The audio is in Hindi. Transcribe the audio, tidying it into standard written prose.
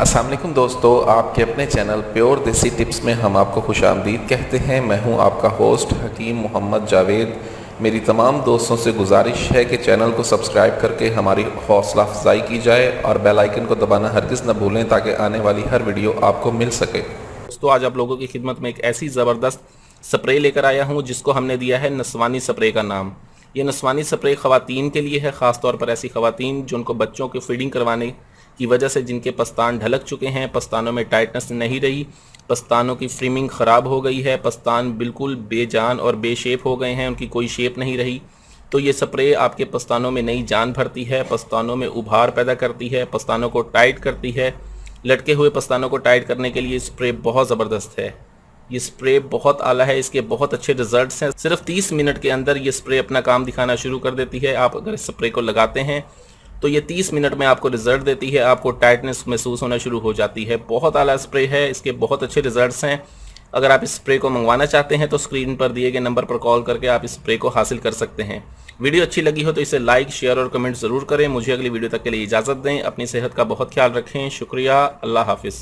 अस्सलाम वालेकुम दोस्तों, आपके अपने चैनल प्योर देसी टिप्स में हम आपको खुशामदीद कहते हैं। मैं हूं आपका होस्ट हकीम मोहम्मद जावेद। मेरी तमाम दोस्तों से गुजारिश है कि चैनल को सब्सक्राइब करके हमारी हौसला अफजाई की जाए और बेल आइकन को दबाना हरगिज़ न भूलें ताकि आने वाली हर वीडियो आपको मिल सके। दोस्तों, आज आप लोगों की खिदमत में एक ऐसी ज़बरदस्त स्प्रे लेकर आया हूं जिसको हमने दिया है नस्वानी स्प्रे का नाम। ये नस्वानी स्प्रे ख़वातीन के लिए है, ख़ास तौर पर ऐसी ख़वातीन जिनको बच्चों की फीडिंग करवाने की वजह से जिनके पस्तान ढलक चुके हैं, पस्तानों में टाइटनेस नहीं रही, पस्तानों की फ्रीमिंग ख़राब हो गई है, पस्तान बिल्कुल बेजान और बेशेप हो गए हैं, उनकी कोई शेप नहीं रही। तो ये स्प्रे आपके पस्तानों में नई जान भरती है, पस्तानों में उभार पैदा करती है, पस्तानों को टाइट करती है। लटके हुए पस्तानों को टाइट करने के लिए स्प्रे बहुत ज़बरदस्त है। ये स्प्रे बहुत आला है, इसके बहुत अच्छे रिजल्ट्स हैं। सिर्फ 30 मिनट के अंदर ये स्प्रे अपना काम दिखाना शुरू कर देती है। आप अगर इस स्प्रे को लगाते हैं तो ये 30 मिनट में आपको रिजल्ट देती है, आपको टाइटनेस महसूस होना शुरू हो जाती है। बहुत आला स्प्रे है, इसके बहुत अच्छे रिजल्ट्स हैं। अगर आप इस स्प्रे को मंगवाना चाहते हैं तो स्क्रीन पर दिए गए नंबर पर कॉल करके आप इस स्प्रे को हासिल कर सकते हैं। वीडियो अच्छी लगी हो तो इसे लाइक, शेयर और कमेंट ज़रूर करें। मुझे अगली वीडियो तक के लिए इजाज़त दें। अपनी सेहत का बहुत ख्याल रखें। शुक्रिया। अल्लाह हाफिज़।